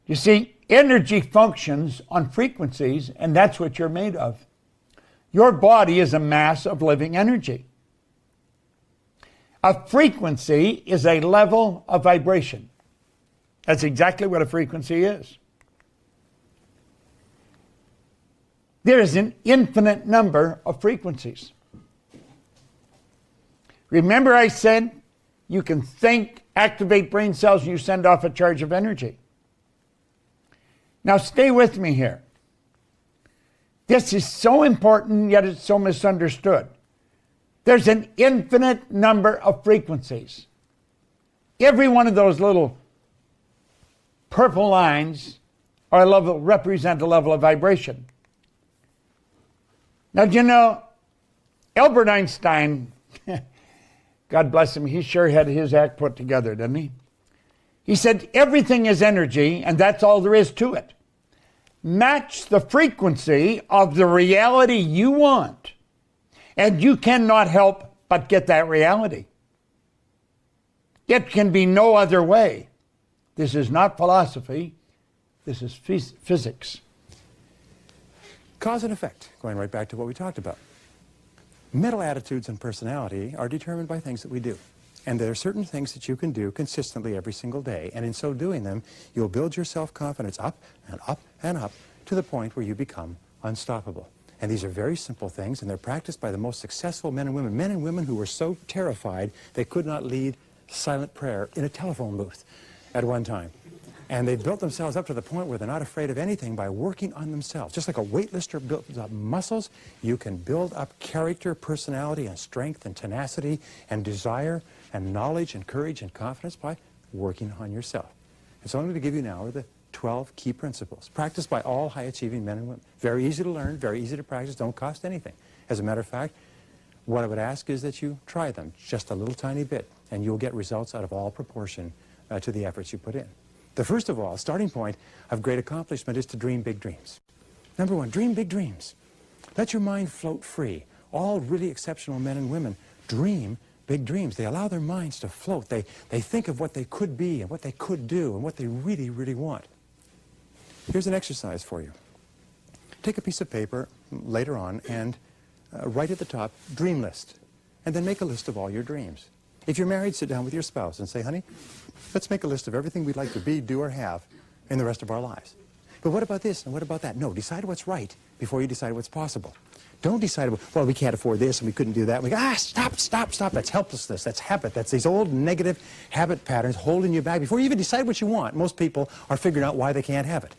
You see, energy functions on frequencies, and that's what you're made of. Your body is a mass of living energy. A frequency is a level of vibration. That's exactly what a frequency is. There is an infinite number of frequencies. Remember I said you can think, activate brain cells, and you send off a charge of energy. Now stay with me here. This is so important, yet it's so misunderstood. There's an infinite number of frequencies. Every one of those little purple lines represent a level of vibration. Now, do you know, Albert Einstein, God bless him, he sure had his act put together, didn't he? He said, everything is energy, and that's all there is to it. Match the frequency of the reality you want, and you cannot help but get that reality. It can be no other way. This is not philosophy. This is physics. Cause and effect, going right back to what we talked about. Mental attitudes and personality are determined by things that we do. And there are certain things that you can do consistently every single day. And in so doing them, you'll build your self-confidence up and up and up to the point where you become unstoppable. And these are very simple things, and they're practiced by the most successful men and women who were so terrified they could not lead silent prayer in a telephone booth at one time. And they've built themselves up to the point where they're not afraid of anything by working on themselves. Just like a weightlifter builds up muscles, you can build up character, personality, and strength, and tenacity, and desire, and knowledge, and courage, and confidence by working on yourself. And so I'm going to give you now are the 12 key principles, practiced by all high-achieving men and women. Very easy to learn, very easy to practice, don't cost anything. As a matter of fact, what I would ask is that you try them just a little tiny bit, and you'll get results out of all proportion to the efforts you put in. The first of all, starting point of great accomplishment is to dream big dreams. Number one, dream big dreams. Let your mind float free. All really exceptional men and women dream big dreams. They allow their minds to float. They think of what they could be and what they could do and what they really, really want. Here's an exercise for you. Take a piece of paper later on and write at the top, dream list, and then make a list of all your dreams. If you're married, sit down with your spouse and say, honey, let's make a list of everything we'd like to be, do, or have in the rest of our lives. But what about this and what about that? No, decide what's right before you decide what's possible. Don't decide, well, we can't afford this and we couldn't do that. We go, stop. That's helplessness. That's habit. That's these old negative habit patterns holding you back. Before you even decide what you want, most people are figuring out why they can't have it.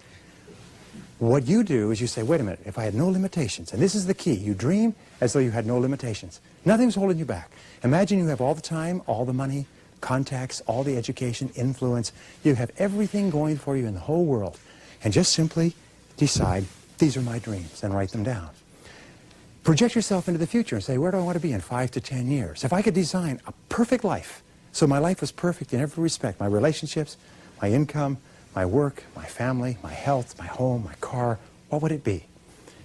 What you do is you say, wait a minute, if I had no limitations, and this is the key, you dream as though you had no limitations. Nothing's holding you back. Imagine you have all the time, all the money, contacts, all the education, influence. You have everything going for you in the whole world. And just simply decide, these are my dreams, and write them down. Project yourself into the future and say, where do I want to be in 5 to 10 years? If I could design a perfect life, so my life was perfect in every respect, my relationships, my income, my work, my family, my health, my home, my car, what would it be?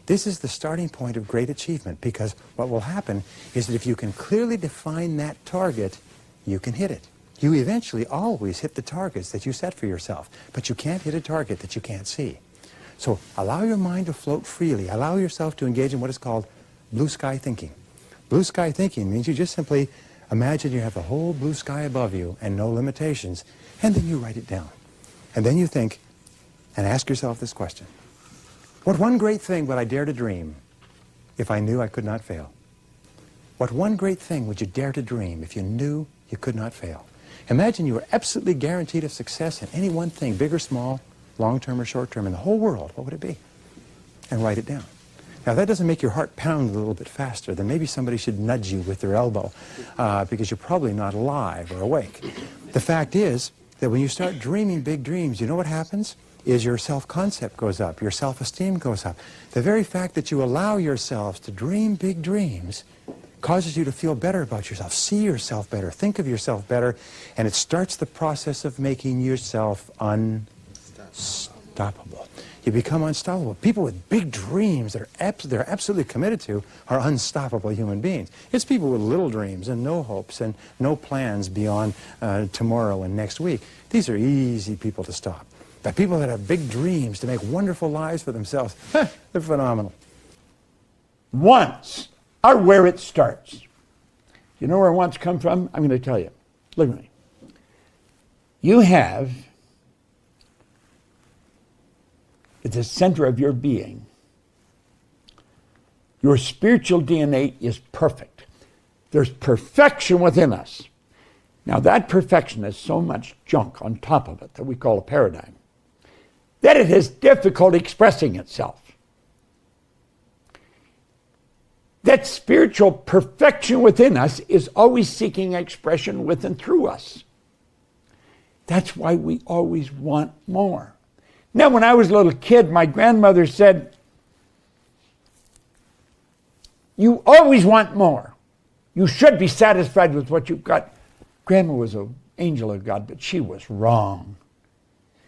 This is the starting point of great achievement, because what will happen is that if you can clearly define that target, you can hit it. You eventually always hit the targets that you set for yourself, but you can't hit a target that you can't see. So allow your mind to float freely. Allow yourself to engage in what is called blue sky thinking. Blue sky thinking means you just simply imagine you have the whole blue sky above you and no limitations, and then you write it down. And then you think and ask yourself this question. What one great thing would I dare to dream if I knew I could not fail? What one great thing would you dare to dream if you knew you could not fail? Imagine you were absolutely guaranteed of success in any one thing, big or small, long-term or short-term, in the whole world. What would it be? And write it down. Now, if that doesn't make your heart pound a little bit faster, then maybe somebody should nudge you with their elbow because you're probably not alive or awake. The fact is that when you start dreaming big dreams, you know what happens? Is your self-concept goes up, your self-esteem goes up. The very fact that you allow yourselves to dream big dreams causes you to feel better about yourself, see yourself better, think of yourself better, and it starts the process of making yourself unstoppable. You become unstoppable. People with big dreams that they're absolutely committed to are unstoppable human beings. It's people with little dreams and no hopes and no plans beyond tomorrow and next week. These are easy people to stop. But people that have big dreams to make wonderful lives for themselves, they're phenomenal. Wants are where it starts. You know where wants come from? I'm going to tell you. Look at me. You have, at the center of your being, your spiritual DNA is perfect. There's perfection within us. Now that perfection has so much junk on top of it that we call a paradigm, that it has difficulty expressing itself. That spiritual perfection within us is always seeking expression with and through us. That's why we always want more. Now, when I was a little kid, my grandmother said, you always want more. You should be satisfied with what you've got. Grandma was an angel of God, but she was wrong.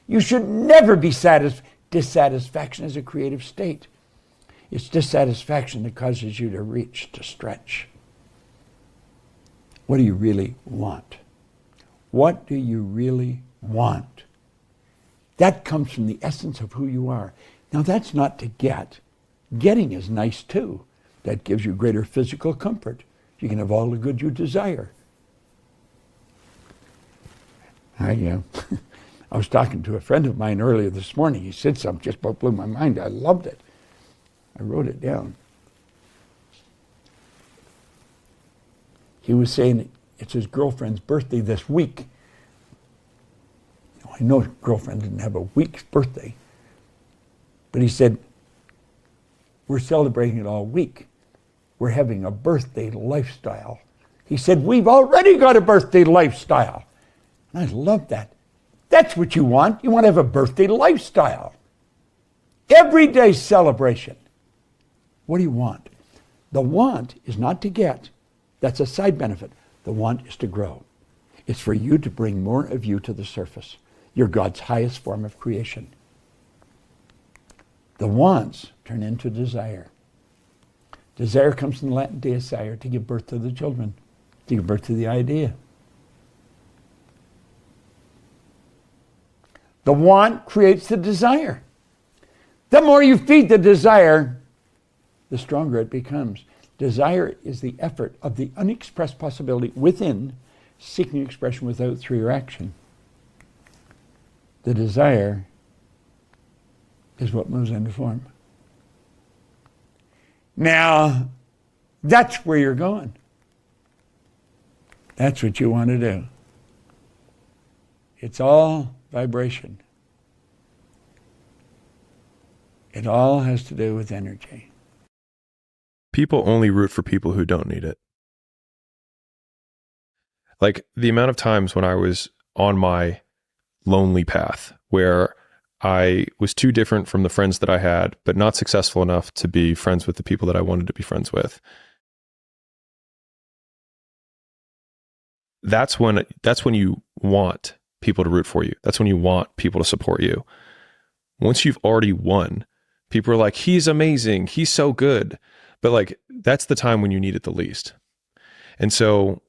You should never be satisfied. Dissatisfaction is a creative state. It's dissatisfaction that causes you to reach, to stretch. What do you really want? What do you really want? That comes from the essence of who you are. Now that's not to get. Getting is nice too. That gives you greater physical comfort. You can have all the good you desire. I was talking to a friend of mine earlier this morning. He said something just about blew my mind. I loved it. I wrote it down. He was saying it's his girlfriend's birthday this week. I know his girlfriend didn't have a week's birthday. But he said, we're celebrating it all week. We're having a birthday lifestyle. He said, we've already got a birthday lifestyle. And I love that. That's what you want. You want to have a birthday lifestyle. Everyday celebration. What do you want? The want is not to get. That's a side benefit. The want is to grow. It's for you to bring more of you to the surface. You're God's highest form of creation. The wants turn into desire. Desire comes from the Latin deicere, to give birth to the children, to give birth to the idea. The want creates the desire. The more you feed the desire, the stronger it becomes. Desire is the effort of the unexpressed possibility within, seeking expression without through your action. The desire is what moves into form. Now, that's where you're going. That's what you want to do. It's all vibration. It all has to do with energy. People only root for people who don't need it. Like the amount of times when I was on my lonely path where I was too different from the friends that I had, but not successful enough to be friends with the people that I wanted to be friends with. That's when you want people to root for you. That's when you want people to support you. Once you've already won, people are like, he's amazing, he's so good. But like, that's the time when you need it the least. And so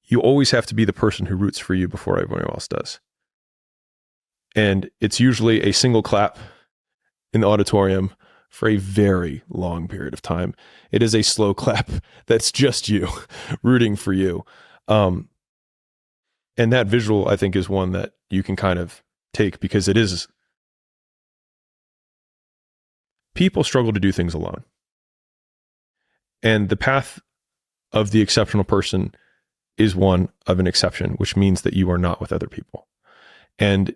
you always have to be the person who roots for you before everyone else does. And it's usually a single clap in the auditorium for a very long period of time. It is a slow clap that's just you rooting for you. And that visual, I think, is one that you can kind of take because it is. People struggle to do things alone. And the path of the exceptional person is one of an exception, which means that you are not with other people. And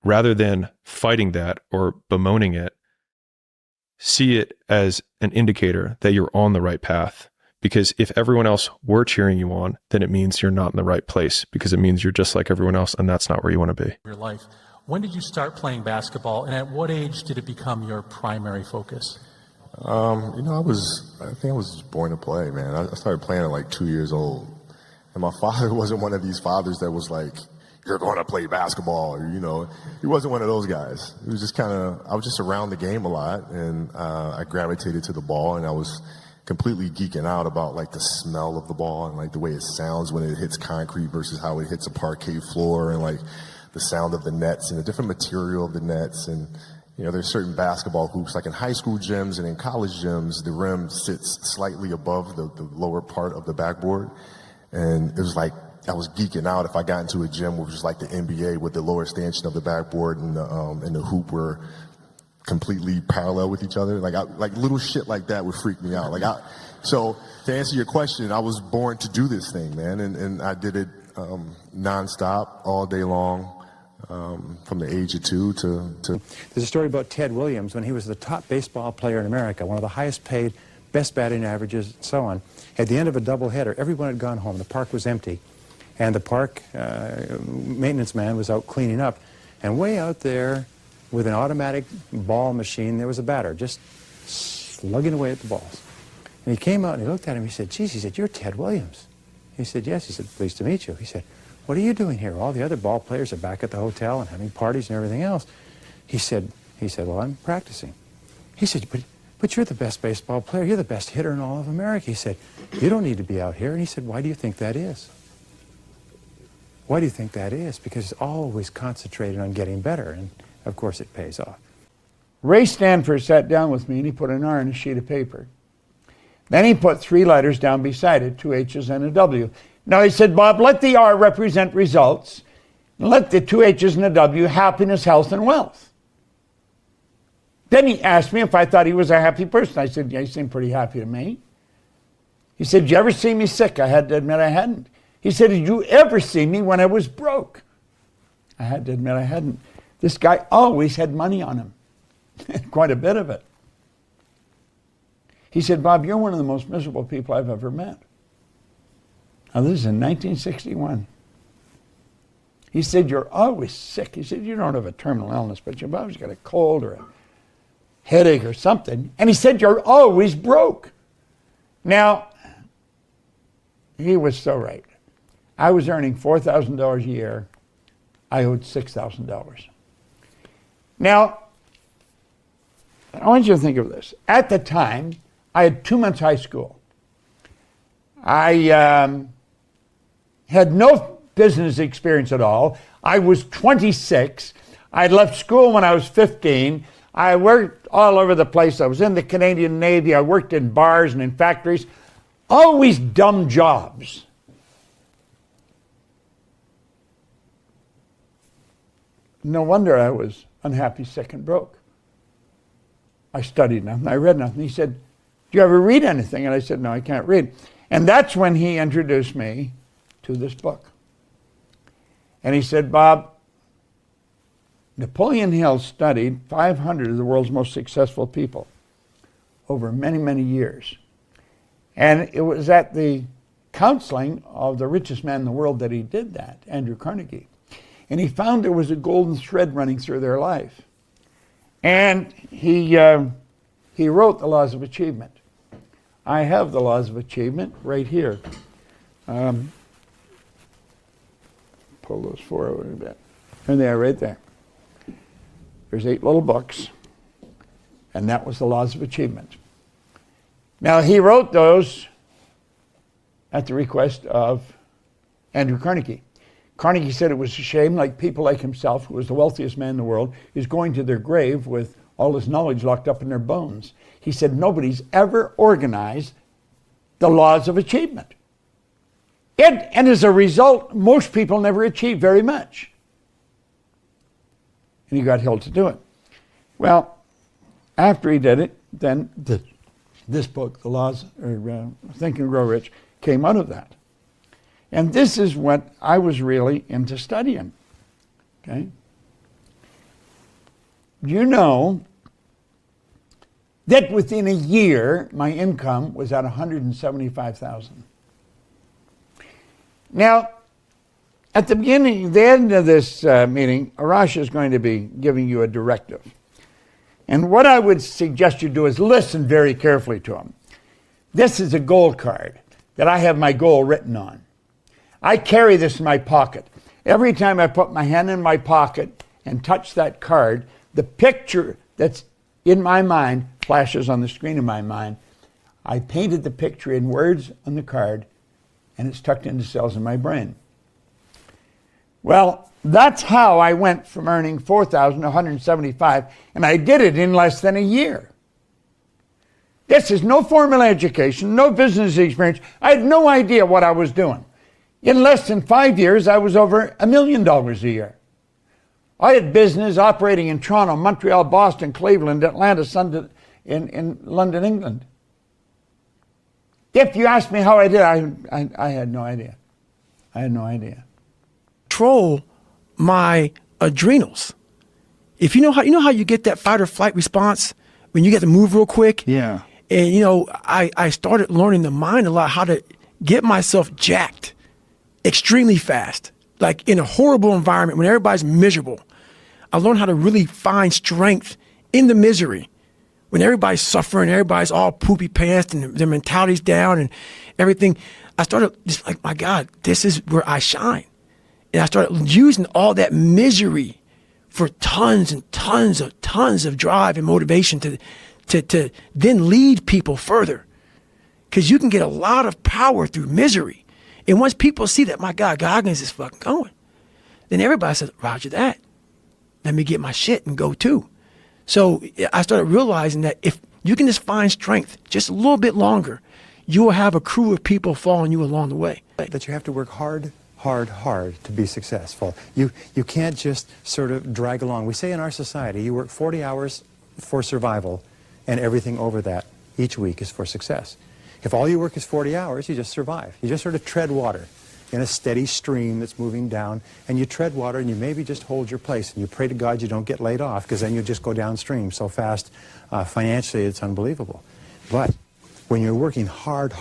rather than fighting that or bemoaning it, see it as an indicator that you're on the right path. Because if everyone else were cheering you on, then it means you're not in the right place, because it means you're just like everyone else, and that's not where you want to be. Your life. When did you start playing basketball, and at what age did it become your primary focus? I think I was born to play, man. I started playing at like 2 years old. And my father wasn't one of these fathers that was like, you're going to play basketball, or, he wasn't one of those guys. It was just I was just around the game a lot, and I gravitated to the ball, and I was completely geeking out about like the smell of the ball and like the way it sounds when it hits concrete versus how it hits a parquet floor, and like the sound of the nets and the different material of the nets. And, there's certain basketball hoops, like in high school gyms and in college gyms, the rim sits slightly above the lower part of the backboard. And it was like, I was geeking out if I got into a gym which was like the NBA with the lower stanchion of the backboard and the hoop were completely parallel with each other. Like little shit like that would freak me out. So to answer your question, I was born to do this thing, man. And I did it nonstop all day long. From the age of 2 to... There's a story about Ted Williams when he was the top baseball player in America, one of the highest paid, best batting averages, and so on. At the end of a doubleheader, everyone had gone home. The park was empty. And the park maintenance man was out cleaning up. And way out there, with an automatic ball machine, there was a batter just slugging away at the balls. And he came out and he looked at him. He said, geez, he said, you're Ted Williams. He said, yes. He said, pleased to meet you. He said, what are you doing here? All the other ball players are back at the hotel and having parties and everything else. He said, well, I'm practicing. He said, but you're the best baseball player. You're the best hitter in all of America. He said, you don't need to be out here. And he said, why do you think that is? Why do you think that is? Because it's always concentrated on getting better. And, of course, it pays off. Ray Stanford sat down with me and he put an R on a sheet of paper. Then he put 3 letters down beside it, 2 H's and a W. Now he said, Bob, let the R represent results, and let the 2 H's and a W happiness, health, and wealth. Then he asked me if I thought he was a happy person. I said, yeah, he seemed pretty happy to me. He said, did you ever see me sick? I had to admit I hadn't. He said, did you ever see me when I was broke? I had to admit I hadn't. This guy always had money on him, quite a bit of it. He said, Bob, you're one of the most miserable people I've ever met. Now, this is in 1961. He said, you're always sick. He said, you don't have a terminal illness, but you've always got a cold or a headache or something. And he said, you're always broke. Now, he was so right. I was earning $4,000 a year. I owed $6,000. Now, I want you to think of this. At the time, I had 2 months high school. I had no business experience at all. I was 26. I had left school when I was 15. I worked all over the place. I was in the Canadian Navy. I worked in bars and in factories. Always dumb jobs. No wonder I was unhappy, sick, and broke. I studied nothing. I read nothing. He said, do you ever read anything? And I said, no, I can't read. And that's when he introduced me to this book. And he said, Bob, Napoleon Hill studied 500 of the world's most successful people over many, many years. And it was at the counseling of the richest man in the world that he did that, Andrew Carnegie. And he found there was a golden thread running through their life. And he wrote The Laws of Achievement. I have The Laws of Achievement right here. Pull those 4 over a bit. And they are right there. There's 8 little books. And that was The Laws of Achievement. Now, he wrote those at the request of Andrew Carnegie. Carnegie said it was a shame, like people like himself, who was the wealthiest man in the world, is going to their grave with all his knowledge locked up in their bones. He said nobody's ever organized the laws of achievement. And as a result, most people never achieve very much. And he got Hill to do it. Well, after he did it, then this book, The Laws, or Think and Grow Rich, came out of that. And this is what I was really into studying. Okay? You know that within a year, my income was at $175,000. Now, at the beginning, the end of this meeting, Arash is going to be giving you a directive. And what I would suggest you do is listen very carefully to him. This is a goal card that I have my goal written on. I carry this in my pocket. Every time I put my hand in my pocket and touch that card, the picture that's in my mind flashes on the screen in my mind. I painted the picture in words on the card, and it's tucked into cells in my brain. Well, that's how I went from earning $4,000 to $175,000, and I did it in less than a year. This is no formal education, no business experience. I had no idea what I was doing. In less than 5 years, I was over $1 million a year. I had business operating in Toronto, Montreal, Boston, Cleveland, Atlanta, in London, England. If you ask me how I did, I had no idea. I had no idea. Control my adrenals. If you know how you get that fight or flight response when you get to move real quick. Yeah. And I started learning the mind a lot, how to get myself jacked extremely fast, like in a horrible environment when everybody's miserable. I learned how to really find strength in the misery. When everybody's suffering, everybody's all poopy pants and their mentality's down and everything, I started just like, my God, this is where I shine. And I started using all that misery for tons and tons of drive and motivation to then lead people further. Because you can get a lot of power through misery. And once people see that, my God, Goggins is fucking going, then everybody says, Roger that. Let me get my shit and go too. So I started realizing that if you can just find strength just a little bit longer, you will have a crew of people following you along the way. That you have to work hard to be successful. You can't just sort of drag along. We say in our society, you work 40 hours for survival, and everything over that each week is for success. If all your work is 40 hours, you just survive. You just sort of tread water in a steady stream that's moving down, and you tread water and you maybe just hold your place, and you pray to God you don't get laid off, because then you just go downstream so fast financially it's unbelievable. But when you're working hard,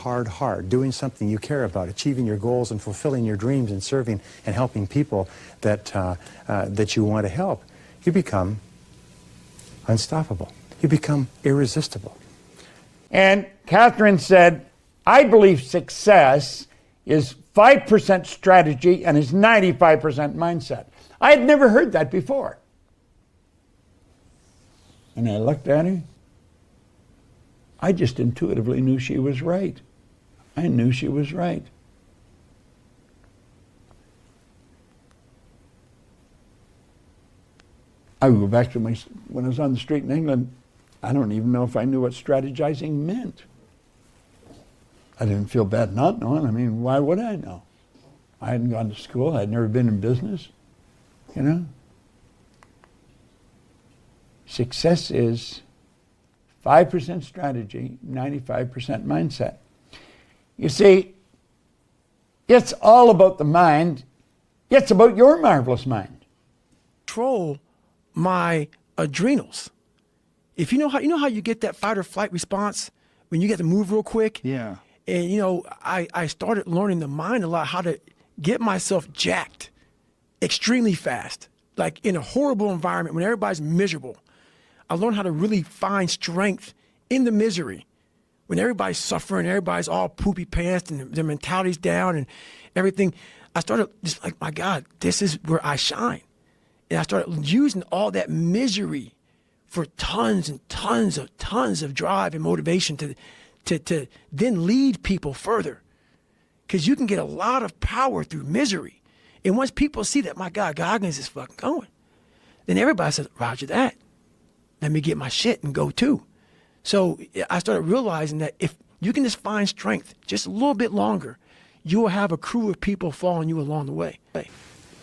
doing something you care about, achieving your goals and fulfilling your dreams and serving and helping people that you want to help, you become unstoppable. You become irresistible. And Catherine said, I believe success is 5% strategy and is 95% mindset. I had never heard that before. And I looked at her. I just intuitively knew she was right. I knew she was right. I would go back to when I was on the street in England, I don't even know if I knew what strategizing meant. I didn't feel bad not knowing. I mean, why would I know? I hadn't gone to school. I'd never been in business, you know? Success is 5% strategy, 95% mindset. You see, it's all about the mind. It's about your marvelous mind. Control my adrenals. If you know how you get that fight or flight response when you get to move real quick. Yeah. And I started learning the mind a lot, how to get myself jacked extremely fast, like in a horrible environment when everybody's miserable. I learned how to really find strength in the misery. When everybody's suffering, everybody's all poopy pants and their mentality's down and everything, I started just like, my God, this is where I shine. And I started using all that misery for tons and tons of drive and motivation to then lead people further. Because you can get a lot of power through misery. And once people see that, my God, Goggins is fucking going, then everybody says, Roger that. Let me get my shit and go too. So I started realizing that if you can just find strength just a little bit longer, you will have a crew of people following you along the way.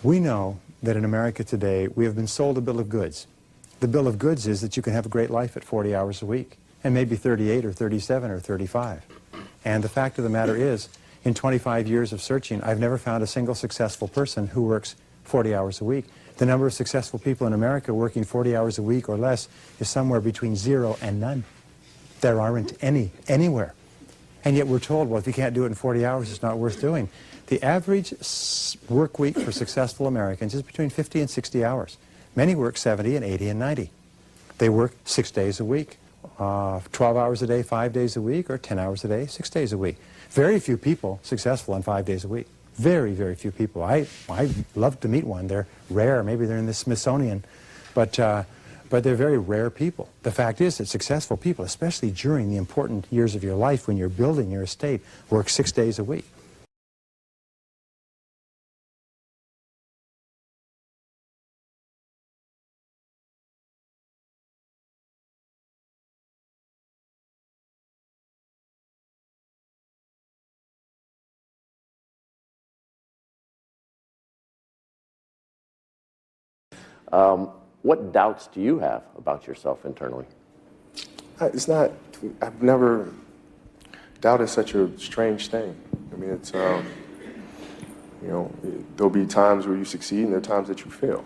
We know that in America today, we have been sold a bill of goods. The bill of goods is that you can have a great life at 40 hours a week, and maybe 38 or 37 or 35. And the fact of the matter is, in 25 years of searching, I've never found a single successful person who works 40 hours a week. The number of successful people in America working 40 hours a week or less is somewhere between 0 and none. There aren't any anywhere. And yet we're told, well, if you can't do it in 40 hours, it's not worth doing. The average work week for successful Americans is between 50 and 60 hours. Many work 70 and 80 and 90. They work 6 days a week, 12 hours a day, 5 days a week, or 10 hours a day, 6 days a week. Very few people successful on 5 days a week. Very, very few people. I'd love to meet one. They're rare. Maybe they're in the Smithsonian. But they're very rare people. The fact is that successful people, especially during the important years of your life when you're building your estate, work 6 days a week. What doubts do you have about yourself internally? It's not, I've never, doubt is such a strange thing. I mean, it's, you know, there'll be times where you succeed and there are times that you fail.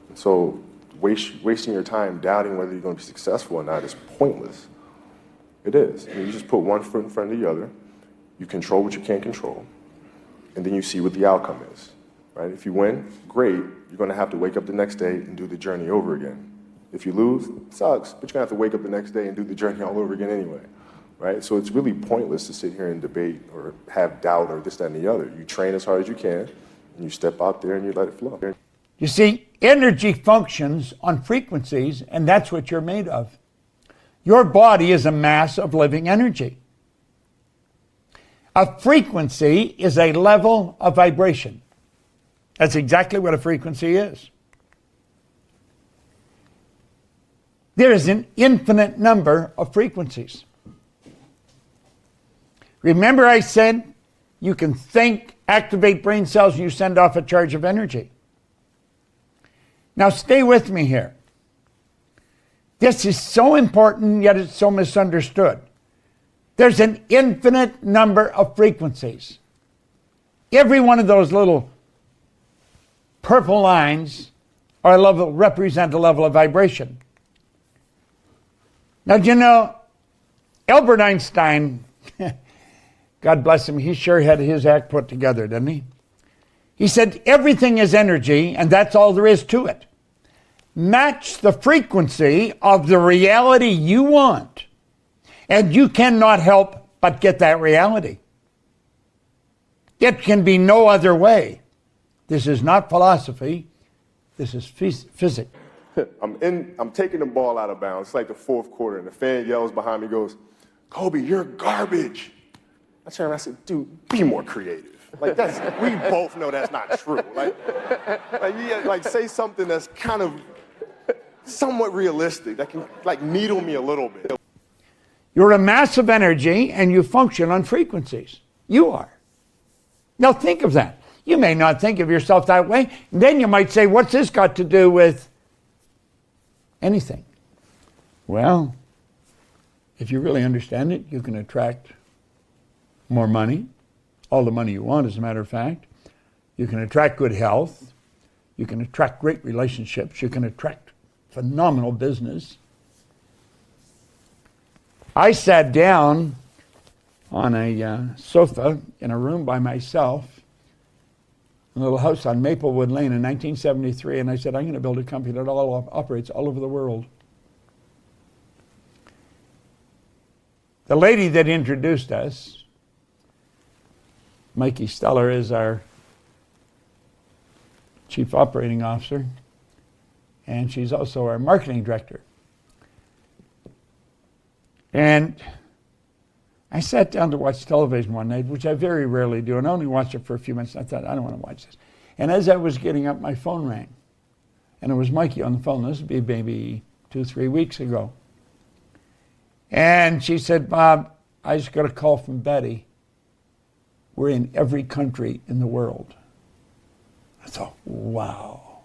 And so wasting your time doubting whether you're going to be successful or not is pointless. It is. I mean, you just put one foot in front of the other, you control what you can't control, and then you see what the outcome is, right? If you win, great, you're going to have to wake up the next day and do the journey over again. If you lose, it sucks, but you're going to have to wake up the next day and do the journey all over again anyway, right? So it's really pointless to sit here and debate or have doubt or this, that, and the other. You train as hard as you can, and you step out there and you let it flow. You see, energy functions on frequencies, and that's what you're made of. Your body is a mass of living energy. A frequency is a level of vibration. That's exactly what a frequency is. There is an infinite number of frequencies. Remember I said you can think, activate brain cells, and you send off a charge of energy. Now stay with me here. This is so important, yet it's so misunderstood. There's an infinite number of frequencies. Every one of those little purple lines represent a level of vibration. Now, do you know, Albert Einstein, God bless him, he sure had his act put together, didn't he? He said, everything is energy, and that's all there is to it. Match the frequency of the reality you want, and you cannot help but get that reality. It can be no other way. This is not philosophy. This is physics. I'm taking the ball out of bounds. It's like the fourth quarter, and the fan yells behind me, goes, "Kobe, you're garbage." I turned around and I said, "Dude, be more creative." Like we both know that's not true. Like say something that's kind of somewhat realistic, that can like needle me a little bit. You're a mass of energy, and you function on frequencies. You are. Now think of that. You may not think of yourself that way. And then you might say, what's this got to do with anything? Well, if you really understand it, you can attract more money, all the money you want, as a matter of fact. You can attract good health. You can attract great relationships. You can attract phenomenal business. I sat down on a sofa in a room by myself in a little house on Maplewood Lane in 1973, and I said, I'm going to build a company that operates all over the world. The lady that introduced us, Mikey Steller, is our Chief Operating Officer, and she's also our Marketing Director. And I sat down to watch television one night, which I very rarely do, and I only watched it for a few minutes. I thought, I don't want to watch this. And as I was getting up, my phone rang. And it was Mikey on the phone. This would be maybe 2-3 weeks ago. And she said, Bob, I just got a call from Betty. We're in every country in the world. I thought, wow.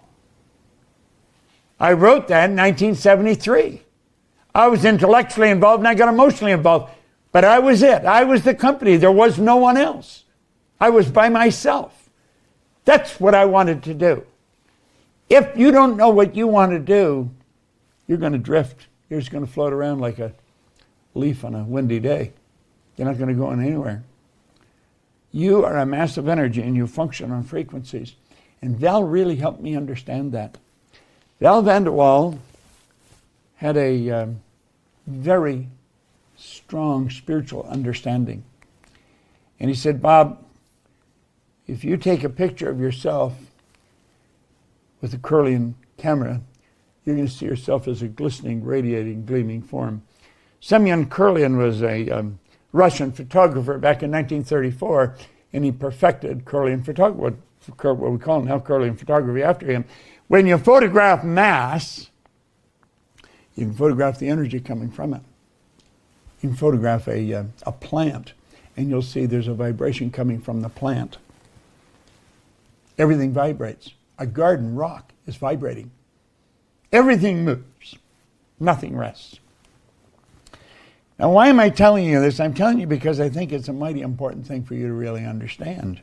I wrote that in 1973. I was intellectually involved and I got emotionally involved. But I was it. I was the company. There was no one else. I was by myself. That's what I wanted to do. If you don't know what you want to do, you're going to drift. You're just going to float around like a leaf on a windy day. You're not going to go anywhere. You are a mass of energy and you function on frequencies. And Val really helped me understand that. Val Vanderwall had a very strong spiritual understanding. And he said, Bob, if you take a picture of yourself with a Kirlian camera, you're going to see yourself as a glistening, radiating, gleaming form. Semyon Kirlian was a Russian photographer back in 1934, and he perfected Kirlian photography, what we call now Kirlian photography after him. When you photograph mass, you can photograph the energy coming from it. You can photograph a plant, and you'll see there's a vibration coming from the plant. Everything vibrates. a garden rock is vibrating. Everything moves. Nothing rests. Now, why am I telling you this? I'm telling you because I think it's a mighty important thing for you to really understand.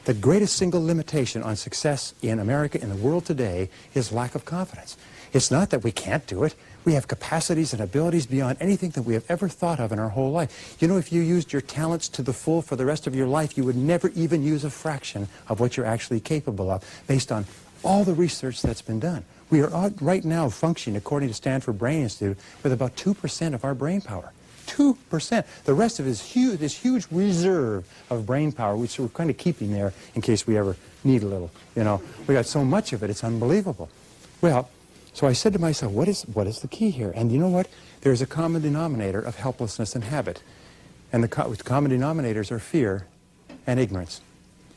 The greatest single limitation on success in America, in the world today, is lack of confidence. It's not that we can't do it. We have capacities and abilities beyond anything that we have ever thought of in our whole life. You know, if you used your talents to the full for the rest of your life, you would never even use a fraction of what you're actually capable of, based on all the research that's been done. We are right now functioning, according to Stanford Brain Institute, with about 2% of our brain power. 2%. The rest of it is huge, this huge reserve of brain power, which we're kind of keeping there in case we ever need a little. You know, we got so much of it, it's unbelievable. Well, so I said to myself, what is the key here? And you know what? There's a common denominator of helplessness and habit. And the common denominators are fear and ignorance.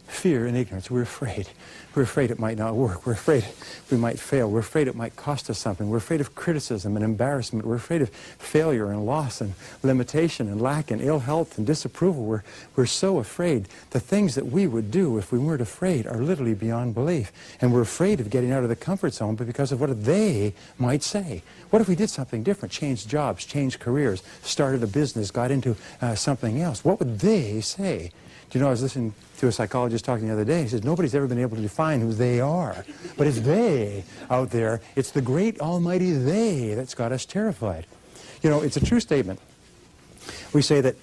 Fear and ignorance. We're afraid. We're afraid it might not work. We're afraid we might fail. We're afraid it might cost us something. We're afraid of criticism and embarrassment. We're afraid of failure and loss and limitation and lack and ill health and disapproval. We're so afraid. The things that we would do if we weren't afraid are literally beyond belief. And we're afraid of getting out of the comfort zone because of what they might say. What if we did something different? Changed jobs, changed careers, started a business, got into something else? What would they say? Do you know, I was listening to a psychologist talking the other day. He says, nobody's ever been able to define who they are. But it's they out there. It's the great almighty they that's got us terrified. You know, it's a true statement. We say that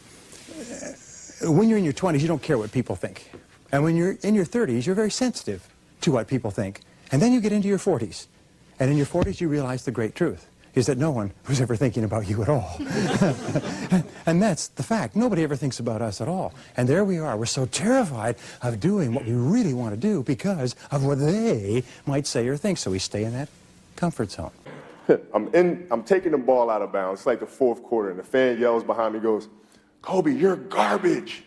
when you're in your 20s, you don't care what people think. And when you're in your 30s, you're very sensitive to what people think. And then you get into your 40s. And in your 40s, you realize the great truth is that no one was ever thinking about you at all. And that's the fact. Nobody ever thinks about us at all. And there we are. We're so terrified of doing what we really want to do because of what they might say or think. So we stay in that comfort zone. I'm taking the ball out of bounds. It's like the fourth quarter, and the fan yells behind me, goes, "Kobe, you're garbage."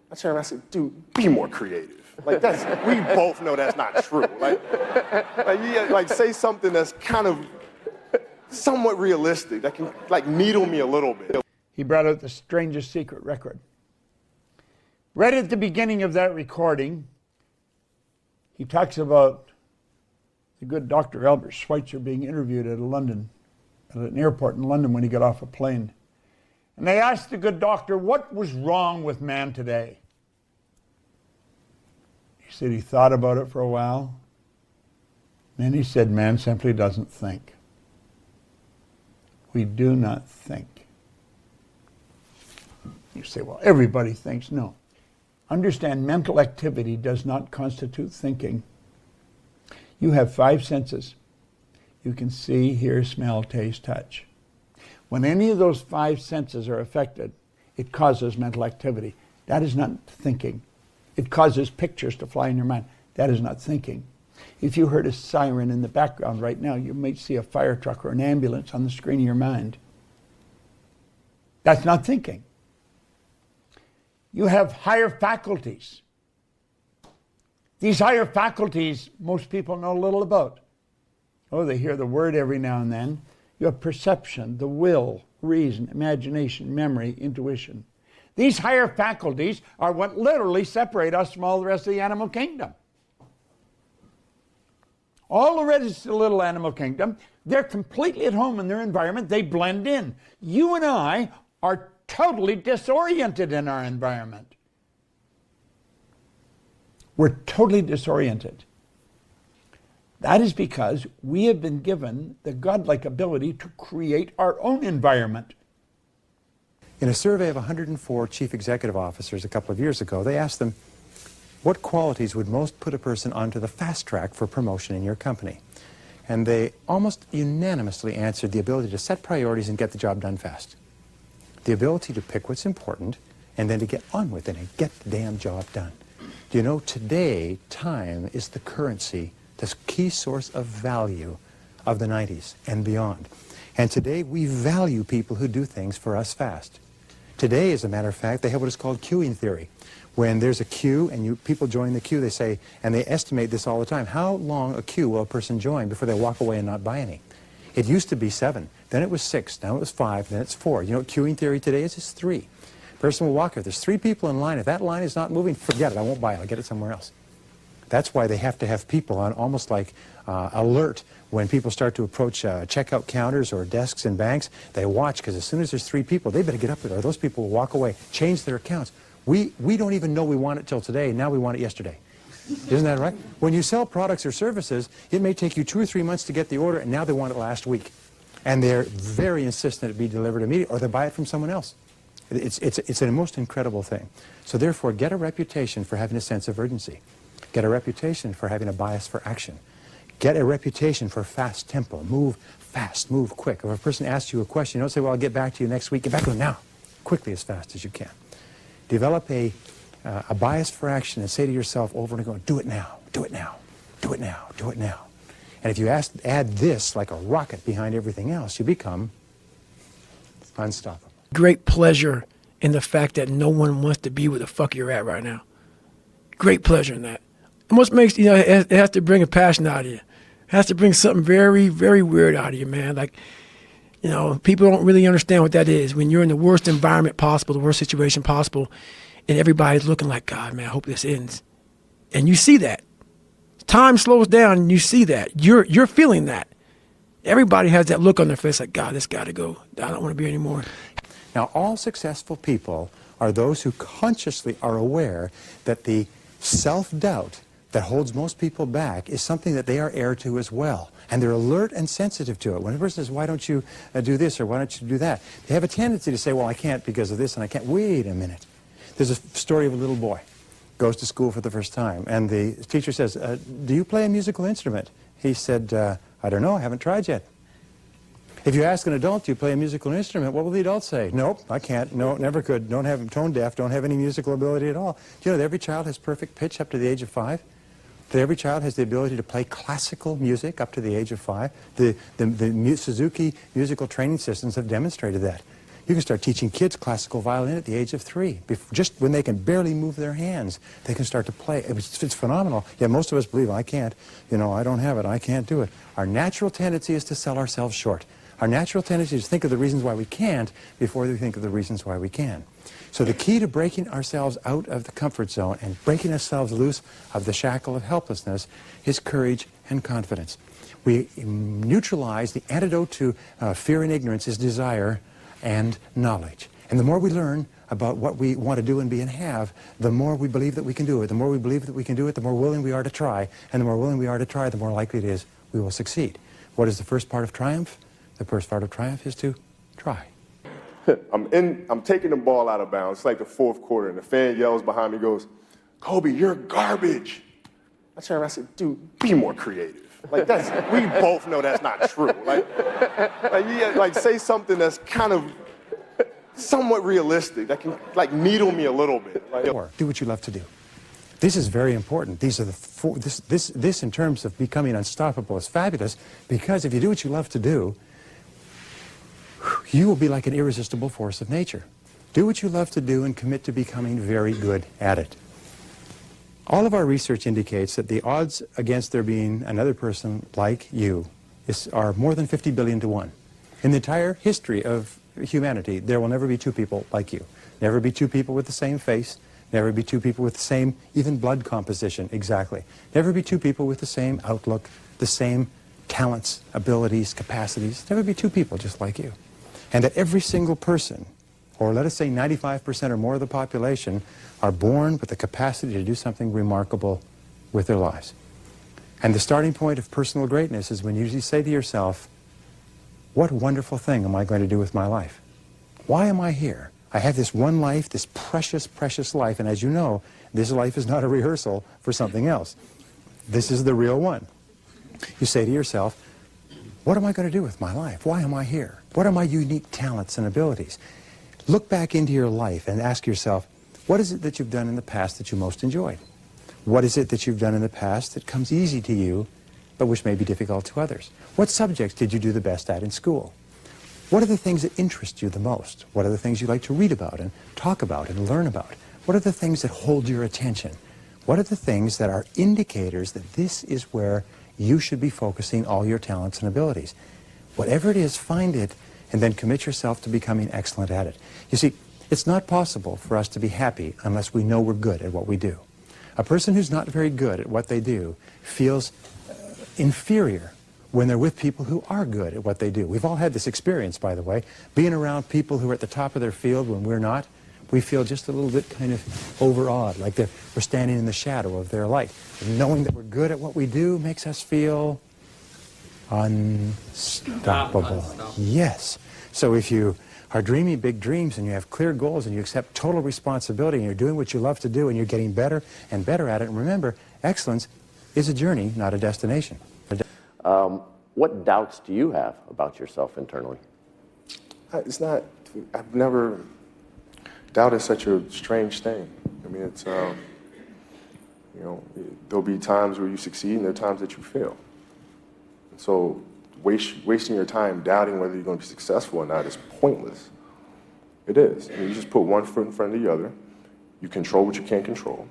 I turn around and I said, "Dude, be more creative." Like, we both know that's not true. Like say something that's kind of somewhat realistic, that can like needle me a little bit. He brought out the strangest secret record. Right at the beginning of that recording, he talks about the good Dr. Albert Schweitzer being interviewed at an airport in London when he got off a plane. And they asked the good doctor, what was wrong with man today? He said he thought about it for a while. Then he said, man simply doesn't think. We do not think. You say, well, everybody thinks. No. Understand, mental activity does not constitute thinking. You have 5 senses. You can see, hear, smell, taste, touch. When any of those 5 senses are affected, it causes mental activity. That is not thinking. It causes pictures to fly in your mind. That is not thinking. If you heard a siren in the background right now, you might see a fire truck or an ambulance on the screen of your mind. That's not thinking. You have higher faculties. These higher faculties, most people know little about. Oh, they hear the word every now and then. You have perception, the will, reason, imagination, memory, intuition. These higher faculties are what literally separate us from all the rest of the animal kingdom. All the rest of the little animal kingdom, they're completely at home in their environment. They blend in. You and I are totally disoriented in our environment. We're totally disoriented. That is because we have been given the godlike ability to create our own environment. In a survey of 104 chief executive officers a couple of years ago, they asked them, what qualities would most put a person onto the fast track for promotion in your company? And they almost unanimously answered the ability to set priorities and get the job done fast. The ability to pick what's important and then to get on with it and get the damn job done. Do you know, today, time is the currency, the key source of value of the 90s and beyond. And today, we value people who do things for us fast. Today, as a matter of fact, they have what is called queuing theory. When there's a queue and people join the queue, they say, and they estimate this all the time, how long a queue will a person join before they walk away and not buy any? It used to be 7, then it was 6, now it was 5, then it's 4. You know what queuing theory today is? It's 3. Person will walk, if there's 3 people in line, if that line is not moving, forget it, I won't buy it, I'll get it somewhere else. That's why they have to have people on almost like alert when people start to approach checkout counters or desks in banks. They watch, because as soon as there's 3 people, they better get up there, or those people will walk away, change their accounts. We don't even know we want it till today. Now we want it yesterday. Isn't that right? When you sell products or services, it may take you 2 or 3 months to get the order, and now they want it last week. And they're very insistent it be delivered immediately, or they buy it from someone else. It's a most incredible thing. So therefore, get a reputation for having a sense of urgency. Get a reputation for having a bias for action. Get a reputation for fast tempo. Move fast, move quick. If a person asks you a question, you don't say, well, I'll get back to you next week. Get back to them now, quickly, as fast as you can. Develop a bias for action and say to yourself over and over, do it now, do it now, do it now, do it now. And if you add this like a rocket behind everything else, you become unstoppable. Great pleasure in the fact that no one wants to be where the fuck you're at right now. Great pleasure in that. And what makes, it has to bring a passion out of you. It has to bring something very, very weird out of you, man. Like, people don't really understand what that is. When you're in the worst environment possible, the worst situation possible, and everybody's looking like, God, man, I hope this ends. And you see that. Time slows down and you see that. You're feeling that. Everybody has that look on their face like, God, this got to go. I don't want to be here anymore. Now, all successful people are those who consciously are aware that the self-doubt that holds most people back is something that they are heir to as well. And they're alert and sensitive to it. When a person says, why don't you do this or why don't you do that? They have a tendency to say, well, I can't because of this and I can't. Wait a minute. There's a story of a little boy. Goes to school for the first time. And the teacher says, do you play a musical instrument? He said, I don't know, I haven't tried yet. If you ask an adult, do you play a musical instrument, what will the adult say? Nope, I can't. No, never could. Don't have, tone deaf, don't have any musical ability at all. Do you know that every child has perfect pitch up to the age of 5? That every child has the ability to play classical music up to the age of 5? The Suzuki musical training systems have demonstrated that. You can start teaching kids classical violin at the age of 3. Just when they can barely move their hands, they can start to play. It's phenomenal. Yet most of us believe, I can't. I don't have it. I can't do it. Our natural tendency is to sell ourselves short. Our natural tendency is to think of the reasons why we can't before we think of the reasons why we can. So the key to breaking ourselves out of the comfort zone and breaking ourselves loose of the shackle of helplessness is courage and confidence. We neutralize the antidote to fear and ignorance is desire and knowledge. And the more we learn about what we want to do and be and have, the more we believe that we can do it. The more we believe that we can do it, the more willing we are to try. And the more willing we are to try, the more likely it is we will succeed. What is the first part of triumph? The first part of triumph is to try. I'm taking the ball out of bounds. It's like the 4th quarter, and the fan yells behind me, goes, Kobe, you're garbage. I turned around and said, dude, be more creative. Like, we both know that's not true. Like say something that's kind of somewhat realistic, that can, needle me a little bit. Do what you love to do. This is very important. These are the 4, this in terms of becoming unstoppable is fabulous, because if you do what you love to do, you will be like an irresistible force of nature. Do what you love to do and commit to becoming very good at it. All of our research indicates that the odds against there being another person like you are more than 50 billion to 1. In the entire history of humanity, there will never be 2 people like you. Never be 2 people with the same face. Never be 2 people with the same, even blood composition, exactly. Never be 2 people with the same outlook, the same talents, abilities, capacities. Never be 2 people just like you. And that every single person, or let us say 95% or more of the population, are born with the capacity to do something remarkable with their lives. And the starting point of personal greatness is when you say to yourself, what wonderful thing am I going to do with my life? Why am I here? I have this one life, this precious, precious life, and as you know, this life is not a rehearsal for something else. This is the real one. You say to yourself, what am I going to do with my life? Why am I here? What are my unique talents and abilities? Look back into your life and ask yourself, what is it that you've done in the past that you most enjoyed? What is it that you've done in the past that comes easy to you, but which may be difficult to others? What subjects did you do the best at in school? What are the things that interest you the most? What are the things you like to read about and talk about and learn about? What are the things that hold your attention? What are the things that are indicators that this is where you should be focusing all your talents and abilities? Whatever it is, find it, and then commit yourself to becoming excellent at it. You see, it's not possible for us to be happy unless we know we're good at what we do. A person who's not very good at what they do feels inferior when they're with people who are good at what they do. We've all had this experience, by the way, being around people who are at the top of their field when we're not. We feel just a little bit kind of overawed, like we're standing in the shadow of their light. And knowing that we're good at what we do makes us feel unstoppable. Yes. So if you are dreaming big dreams and you have clear goals and you accept total responsibility and you're doing what you love to do and you're getting better and better at it, and remember, excellence is a journey, not a destination. What doubts do you have about yourself internally? It's not, I've never, doubt is such a strange thing. I mean, it's, you know, there'll be times where you succeed and there are times that you fail. And so wasting your time doubting whether you're going to be successful or not is pointless. It is. I mean, you just put one foot in front of the other, you control what you can't control,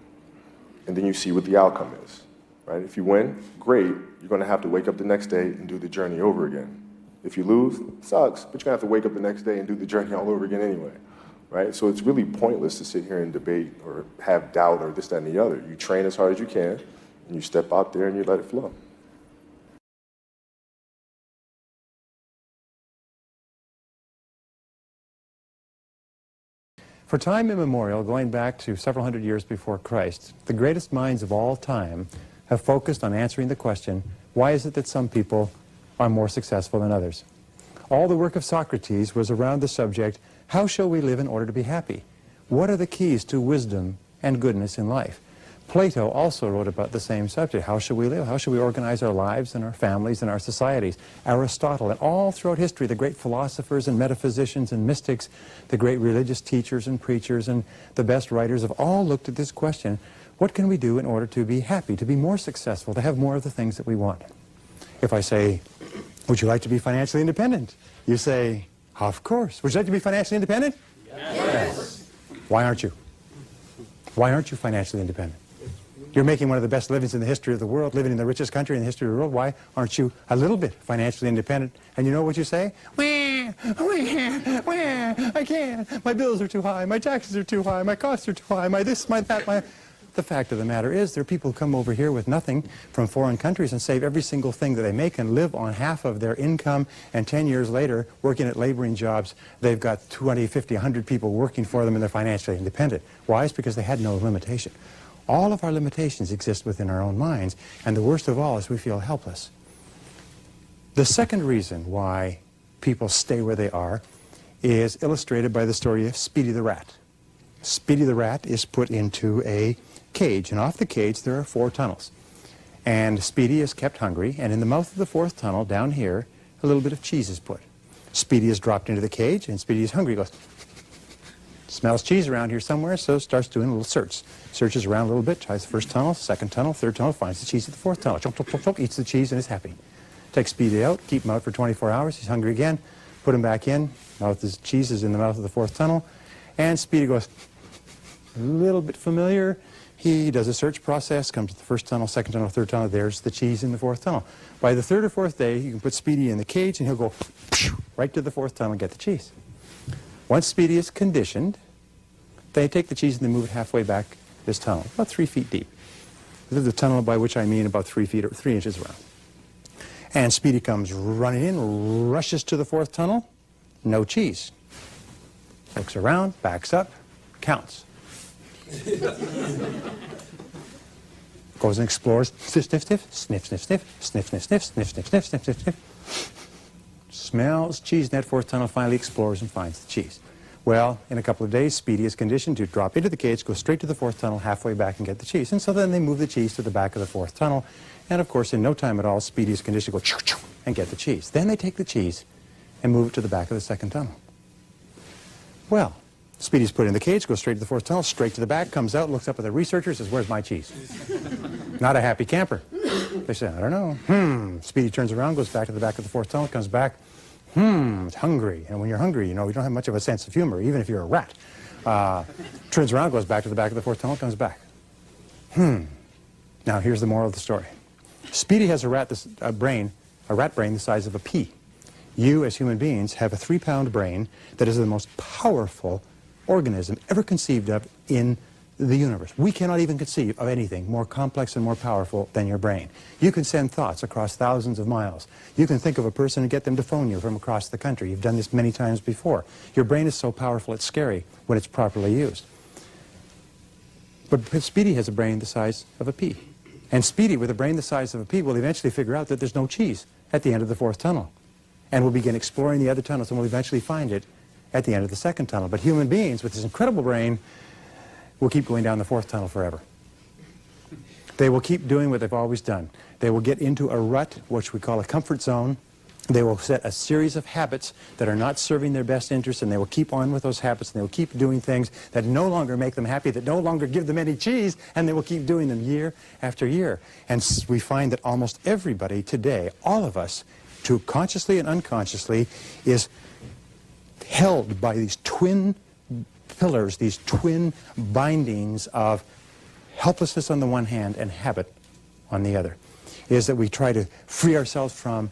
and then you see what the outcome is. Right? If you win, great. You're going to have to wake up the next day and do the journey over again. If you lose, it sucks, but you're going to have to wake up the next day and do the journey all over again anyway. Right? So it's really pointless to sit here and debate or have doubt or this, that, and the other. You train as hard as you can, and you step out there and you let it flow. For time immemorial, going back to several hundred years before Christ, the greatest minds of all time have focused on answering the question, why is it that some people are more successful than others? All the work of Socrates was around the subject, how shall we live in order to be happy? What are the keys to wisdom and goodness in life? Plato also wrote about the same subject. How should we live? How should we organize our lives and our families and our societies? Aristotle, and all throughout history, the great philosophers and metaphysicians and mystics, the great religious teachers and preachers and the best writers have all looked at this question, what can we do in order to be happy, to be more successful, to have more of the things that we want? If I say, would you like to be financially independent? You say, of course. Would you like to be financially independent? Yes. Why aren't you? Why aren't you financially independent? You're making one of the best livings in the history of the world, living in the richest country in the history of the world. Why aren't you a little bit financially independent? And you know what you say? I can't. My bills are too high. My taxes are too high. My costs are too high. My this, my that, my... The fact of the matter is there are people who come over here with nothing from foreign countries and save every single thing that they make and live on half of their income, and 10 years later, working at laboring jobs, they've got 20, 50, 100 people working for them and they're financially independent. Why? It's because they had no limitation. All of our limitations exist within our own minds, and the worst of all is we feel helpless. The second reason why people stay where they are is illustrated by the story of Speedy the Rat. Speedy the Rat is put into a cage, and off the cage there are 4 tunnels. And Speedy is kept hungry, and in the mouth of the 4th tunnel, down here, a little bit of cheese is put. Speedy is dropped into the cage, and Speedy is hungry. He goes, smells cheese around here somewhere, so starts doing a little search. Searches around a little bit, tries the 1st tunnel, 2nd tunnel, 3rd tunnel, finds the cheese at the 4th tunnel. Chomp, chomp, chomp, chomp, eats the cheese and is happy. Takes Speedy out, keep him out for 24 hours, he's hungry again, put him back in, cheese is in the mouth of the 4th tunnel, and Speedy goes, a little bit familiar. He does a search process, comes to the 1st tunnel, 2nd tunnel, 3rd tunnel, there's the cheese in the 4th tunnel. By the 3rd or 4th day, you can put Speedy in the cage and he'll go right to the 4th tunnel and get the cheese. Once Speedy is conditioned, they take the cheese and they move it halfway back this tunnel, about 3 feet deep. This is the tunnel by which I mean about 3 feet or 3 inches around. And Speedy comes running in, rushes to the 4th tunnel, no cheese. Looks around, backs up, counts. Goes and explores, sniff, sniff, sniff, sniff, sniff, sniff, sniff, sniff, sniff, sniff, sniff, sniff, sniff, sniff, sniff. Smells cheese in that 4th tunnel, finally explores and finds the cheese. Well, in a couple of days, Speedy is conditioned to drop into the cage, go straight to the 4th tunnel, halfway back and get the cheese. And so then they move the cheese to the back of the 4th tunnel. And of course, in no time at all, Speedy is conditioned to go choo, choo, and get the cheese. Then they take the cheese and move it to the back of the 2nd tunnel. Well, Speedy's put in the cage, goes straight to the 4th tunnel, straight to the back, comes out, looks up at the researchers, says, where's my cheese? Not a happy camper. They say, I don't know. Speedy turns around, goes back to the back of the 4th tunnel, comes back. It's hungry. And when you're hungry, you know, you don't have much of a sense of humor, even if you're a rat. Turns around, goes back to the back of the 4th tunnel, comes back. Now, here's the moral of the story. Speedy has a rat brain the size of a pea. You, as human beings, have a 3-pound brain that is the most powerful organism ever conceived of in the universe. We cannot even conceive of anything more complex and more powerful than your brain. You can send thoughts across thousands of miles. You can think of a person and get them to phone you from across the country. You've done this many times before. Your brain is so powerful it's scary when it's properly used. But Speedy has a brain the size of a pea. And Speedy, with a brain the size of a pea, will eventually figure out that there's no cheese at the end of the fourth tunnel. And will begin exploring the other tunnels and will eventually find it at the end of the second tunnel. But human beings with this incredible brain will keep going down the fourth tunnel forever. They will keep doing what they've always done. They will get into a rut, which we call a comfort zone. They will set a series of habits that are not serving their best interests, and they will keep on with those habits, and they will keep doing things that no longer make them happy, that no longer give them any cheese, and they will keep doing them year after year. And we find that almost everybody today, all of us, to consciously and unconsciously, is held by these twin pillars, these twin bindings of helplessness on the one hand and habit on the other. Is that we try to free ourselves from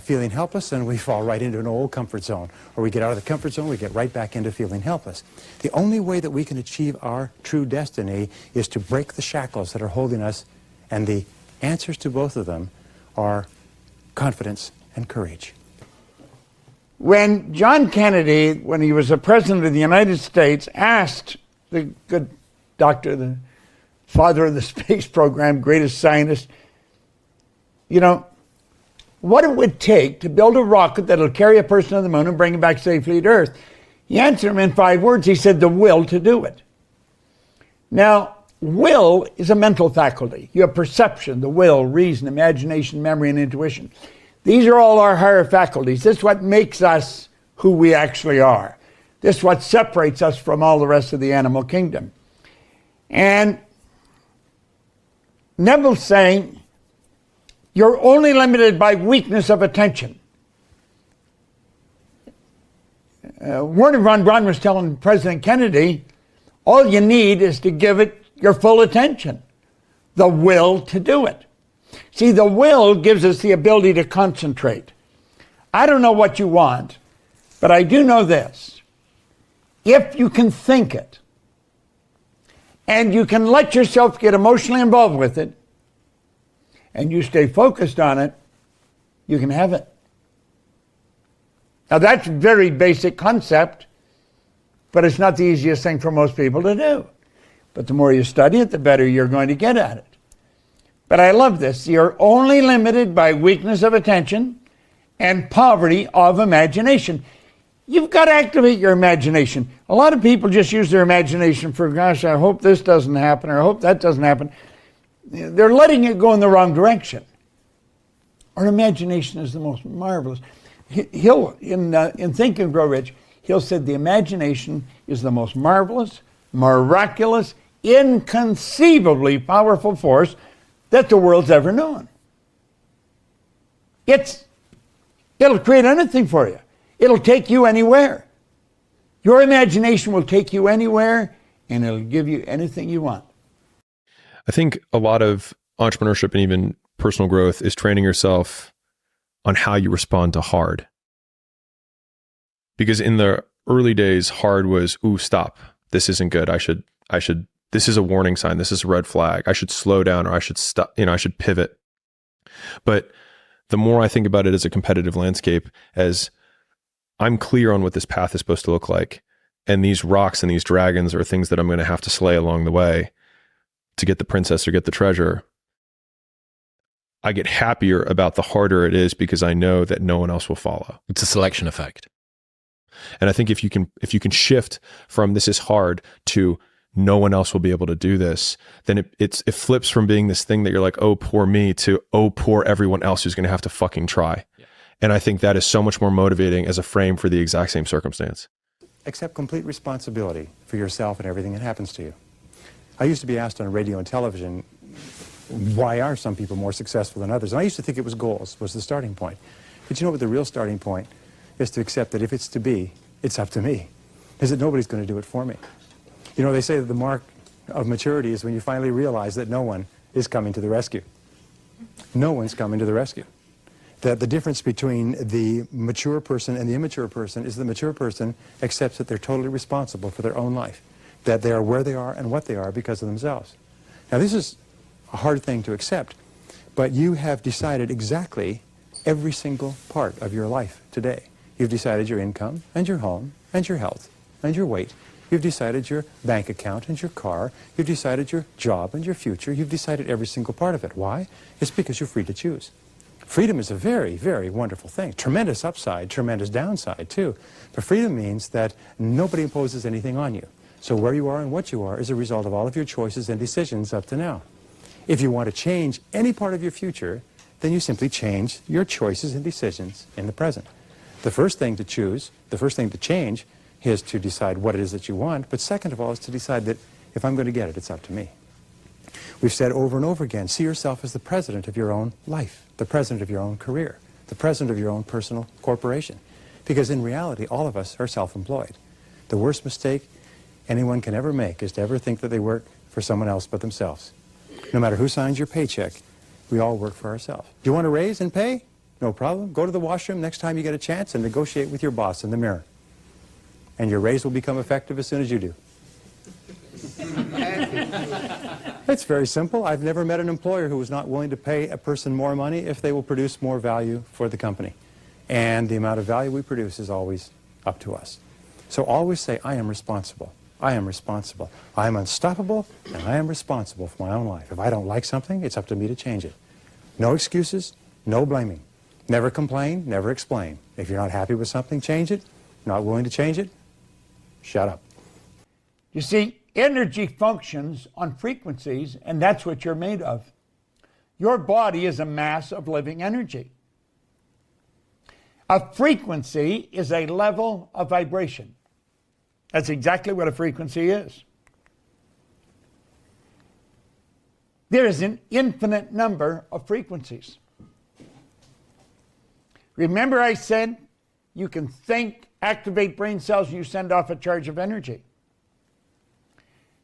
feeling helpless, and we fall right into an old comfort zone. Or we get out of the comfort zone, we get right back into feeling helpless. The only way that we can achieve our true destiny is to break the shackles that are holding us, and the answers to both of them are confidence and courage. When John Kennedy, when he was the President of the United States, asked the good doctor, the father of the space program, greatest scientist, you know, what it would take to build a rocket that'll carry a person to the moon and bring him back safely to Earth. He answered him in 5 words. He said, the will to do it. Now, will is a mental faculty. You have perception, the will, reason, imagination, memory, and intuition. These are all our higher faculties. This is what makes us who we actually are. This is what separates us from all the rest of the animal kingdom. And Neville's saying, you're only limited by weakness of attention. Wernher von Braun was telling President Kennedy, all you need is to give it your full attention, the will to do it. See, the will gives us the ability to concentrate. I don't know what you want, but I do know this. If you can think it, and you can let yourself get emotionally involved with it, and you stay focused on it, you can have it. Now that's a very basic concept, but it's not the easiest thing for most people to do. But the more you study it, the better you're going to get at it. But I love this. You're only limited by weakness of attention and poverty of imagination. You've got to activate your imagination. A lot of people just use their imagination for, gosh, I hope this doesn't happen, or I hope that doesn't happen. They're letting it go in the wrong direction. Our imagination is the most marvelous. He'll, in Think and Grow Rich, he'll said the imagination is the most marvelous, miraculous, inconceivably powerful force that the world's ever known. It'll create anything for you. It'll take you anywhere. Your imagination will take you anywhere, and it'll give you anything you want. I think a lot of entrepreneurship and even personal growth is training yourself on how you respond to hard. Because in the early days, hard was, ooh, stop. This isn't good. I should, this is a warning sign. This is a red flag. I should slow down, or I should stop, I should pivot. But the more I think about it as a competitive landscape, as I'm clear on what this path is supposed to look like, and these rocks and these dragons are things that I'm going to have to slay along the way to get the princess or get the treasure, I get happier about the harder it is because I know that no one else will follow. It's a selection effect. And I think if you can shift from this is hard to no one else will be able to do this, then it flips from being this thing that you're like, oh, poor me, to oh, poor everyone else who's going to have to fucking try. Yeah. And I think that is so much more motivating as a frame for the exact same circumstance. Accept complete responsibility for yourself and everything that happens to you. I used to be asked on radio and television, why are some people more successful than others? And I used to think it was goals, was the starting point. But you know what the real starting point is? To accept that if it's to be, it's up to me. Is that nobody's going to do it for me. You know, they say that the mark of maturity is when you finally realize that no one is coming to the rescue. No one's coming to the rescue. That the difference between the mature person and the immature person is the mature person accepts that they're totally responsible for their own life. that they are where they are and what they are because of themselves. Now, this is a hard thing to accept, but you have decided exactly every single part of your life today. You've decided your income and your home and your health and your weight. You've decided your bank account and your car. You've decided your job and your future. You've decided every single part of it. Why? It's because you're free to choose. Freedom is a very, very wonderful thing. Tremendous upside, tremendous downside too. But freedom means that nobody imposes anything on you. So where you are and what you are is a result of all of your choices and decisions up to now. If you want to change any part of your future, then you simply change your choices and decisions in the present. The first thing to choose, the first thing to change, is to decide what it is that you want, but second of all is to decide that if I'm going to get it, it's up to me. We've said over and over again, see yourself as the president of your own life, the president of your own career, the president of your own personal corporation. Because in reality, all of us are self-employed. The worst mistake anyone can ever make is to ever think that they work for someone else but themselves. No matter who signs your paycheck, we all work for ourselves. Do you want a raise in pay? No problem. Go to the washroom next time you get a chance and negotiate with your boss in the mirror. And your raise will become effective as soon as you do. It's very simple. I've never met an employer who was not willing to pay a person more money if they will produce more value for the company. And the amount of value we produce is always up to us. So always say, I am responsible. I am responsible. I am unstoppable, and I am responsible for my own life. If I don't like something, it's up to me to change it. No excuses, no blaming. Never complain, never explain. If you're not happy with something, change it. Not willing to change it, shut up. You see, energy functions on frequencies, and that's what you're made of. Your body is a mass of living energy. A frequency is a level of vibration. That's exactly what a frequency is. There is an infinite number of frequencies. Remember I said you can think, activate brain cells, and you send off a charge of energy.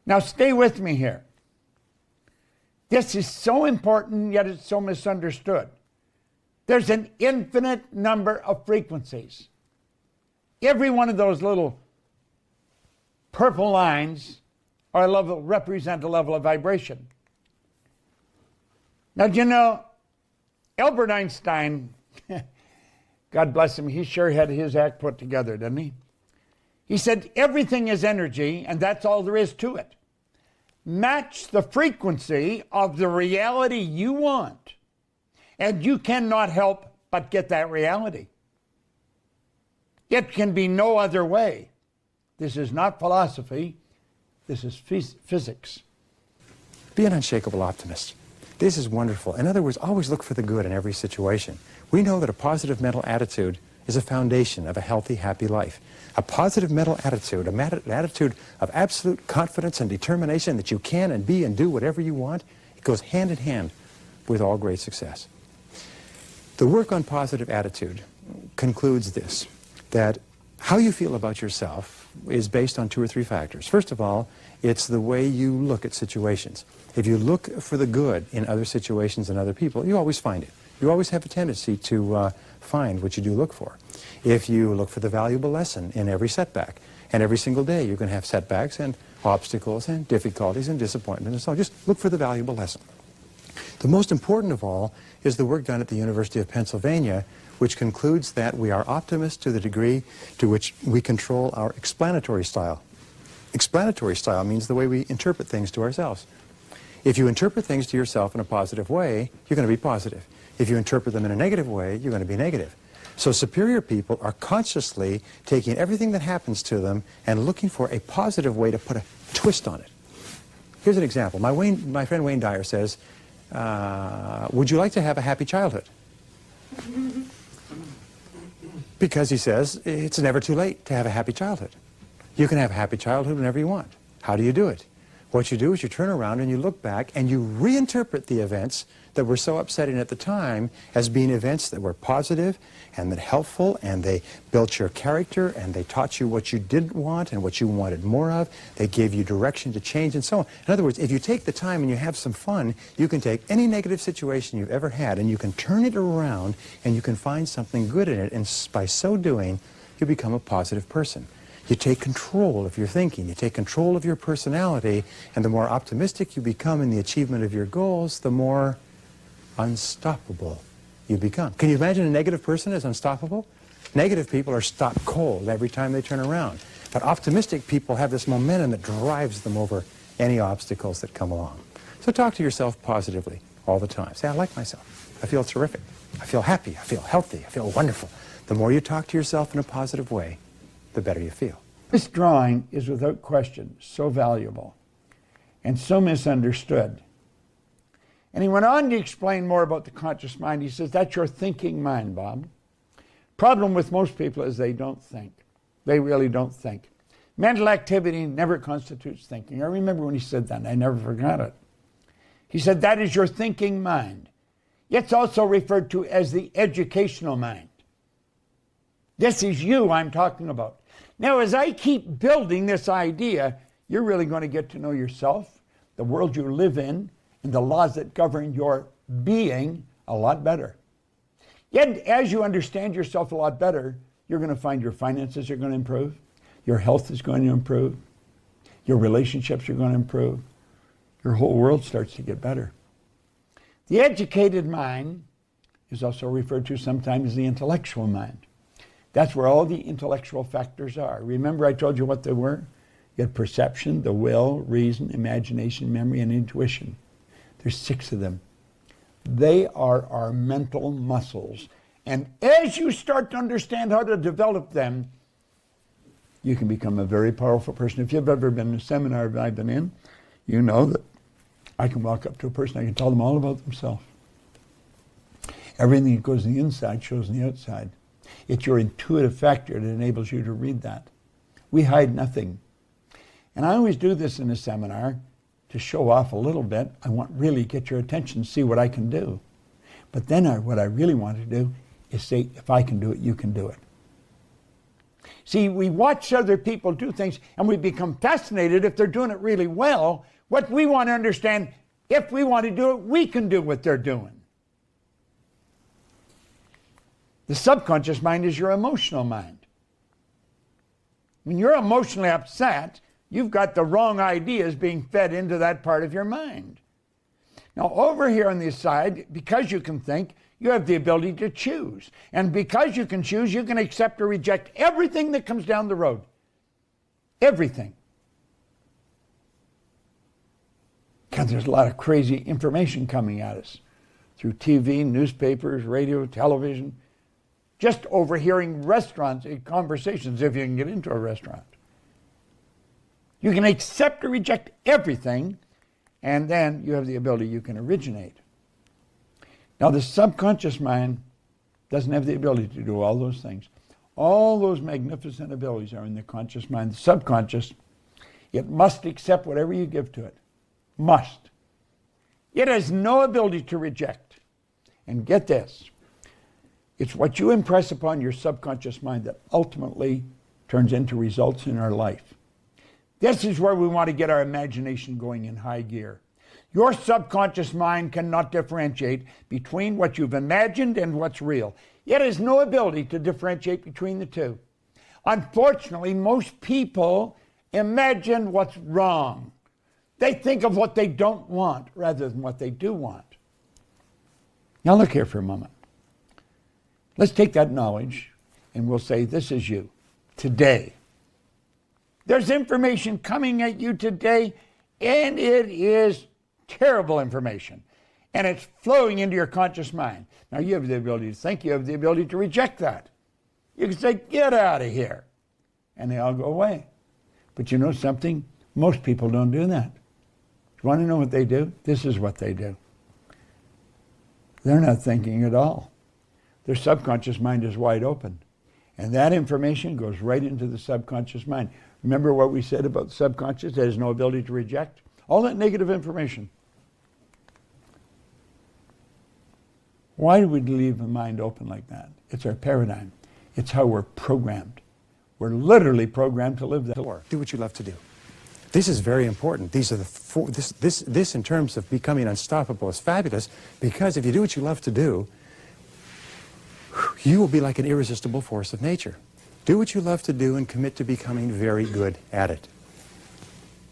Now stay with me here. This is so important, yet it's so misunderstood. There's an infinite number of frequencies. Every one of those little purple lines represent a level of vibration. Now, do you know, Albert Einstein, God bless him, he sure had his act put together, didn't he? He said, everything is energy, and that's all there is to it. Match the frequency of the reality you want, and you cannot help but get that reality. It can be no other way. This is not philosophy. This is physics. Be an unshakable optimist. This is wonderful. In other words, always look for the good in every situation. We know that a positive mental attitude is a foundation of a healthy, happy life. A positive mental attitude, an attitude of absolute confidence and determination that you can and be and do whatever you want, it goes hand in hand with all great success. The work on positive attitude concludes this, that how you feel about yourself is based on 2 or 3 factors. First of all, it's the way you look at situations. If you look for the good in other situations and other people, you always find it. You always have a tendency to find what you do look for. If you look for the valuable lesson in every setback, and every single day you're going to have setbacks and obstacles and difficulties and disappointment and so on, just look for the valuable lesson. The most important of all is the work done at the University of Pennsylvania, which concludes that we are optimists to the degree to which we control our explanatory style. Explanatory style means the way we interpret things to ourselves. If you interpret things to yourself in a positive way, you're going to be positive. If you interpret them in a negative way, you're going to be negative. So superior people are consciously taking everything that happens to them and looking for a positive way to put a twist on it. Here's an example. My friend Wayne Dyer says, would you like to have a happy childhood? Because he says it's never too late to have a happy childhood. You can have a happy childhood whenever you want. How do you do it? What you do is you turn around and you look back and you reinterpret the events that were so upsetting at the time as being events that were positive and that helpful, and they built your character, and they taught you what you didn't want and what you wanted more of. They gave you direction to change and so on. In other words, if you take the time and you have some fun, you can take any negative situation you've ever had and you can turn it around and you can find something good in it, and by so doing, you become a positive person. You take control of your thinking, you take control of your personality, and the more optimistic you become in the achievement of your goals, the more unstoppable you become. Can you imagine a negative person as unstoppable? Negative people are stopped cold every time they turn around. But optimistic people have this momentum that drives them over any obstacles that come along. So talk to yourself positively all the time. Say, I like myself. I feel terrific. I feel happy. I feel healthy. I feel wonderful. The more you talk to yourself in a positive way, the better you feel. This drawing is without question so valuable and so misunderstood. And he went on to explain more about the conscious mind. He says, that's your thinking mind, Bob. Problem with most people is they don't think. They really don't think. Mental activity never constitutes thinking. I remember when he said that, and I never forgot it. He said, that is your thinking mind. It's also referred to as the educational mind. This is you I'm talking about. Now, as I keep building this idea, you're really going to get to know yourself, the world you live in, and the laws that govern your being a lot better. Yet, as you understand yourself a lot better, you're going to find your finances are going to improve, your health is going to improve, your relationships are going to improve, your whole world starts to get better. The educated mind is also referred to sometimes as the intellectual mind. That's where all the intellectual factors are. Remember I told you what they were? You had perception, the will, reason, imagination, memory, and intuition. There's 6 of them. They are our mental muscles. And as you start to understand how to develop them, you can become a very powerful person. If you've ever been in a seminar that I've been in, you know that I can walk up to a person, I can tell them all about themselves. Everything that goes on the inside shows on the outside. It's your intuitive factor that enables you to read that. We hide nothing. And I always do this in a seminar to show off a little bit. I want really get your attention, see what I can do. But then what I really want to do is say, if I can do it, you can do it. See, we watch other people do things and we become fascinated if they're doing it really well. What we want to understand, if we want to do it, we can do what they're doing. The subconscious mind is your emotional mind. When you're emotionally upset, you've got the wrong ideas being fed into that part of your mind. Now, over here on this side, because you can think, you have the ability to choose. And because you can choose, you can accept or reject everything that comes down the road. Everything. Because there's a lot of crazy information coming at us through TV, newspapers, radio, television. Just overhearing restaurants, conversations, if you can get into a restaurant. You can accept or reject everything, and then you have the ability you can originate. Now, the subconscious mind doesn't have the ability to do all those things. All those magnificent abilities are in the conscious mind. The subconscious, it must accept whatever you give to it. Must. It has no ability to reject. And get this, it's what you impress upon your subconscious mind that ultimately turns into results in our life. This is where we want to get our imagination going in high gear. Your subconscious mind cannot differentiate between what you've imagined and what's real. It has no ability to differentiate between the two. Unfortunately, most people imagine what's wrong. They think of what they don't want rather than what they do want. Now look here for a moment. Let's take that knowledge and we'll say, this is you, today. There's information coming at you today, and it is terrible information. And it's flowing into your conscious mind. Now you have the ability to think, you have the ability to reject that. You can say, get out of here. And they all go away. But you know something? Most people don't do that. You want to know what they do? This is what they do. They're not thinking at all. Their subconscious mind is wide open. And that information goes right into the subconscious mind. Remember what we said about the subconscious? It has no ability to reject all that negative information. Why do we leave the mind open like that? It's our paradigm. It's how we're programmed. We're literally programmed to live that way. Do what you love to do. This is very important. These are the four, this in terms of becoming unstoppable is fabulous, because if you do what you love to do, you will be like an irresistible force of nature. Do what you love to do and commit to becoming very good at it.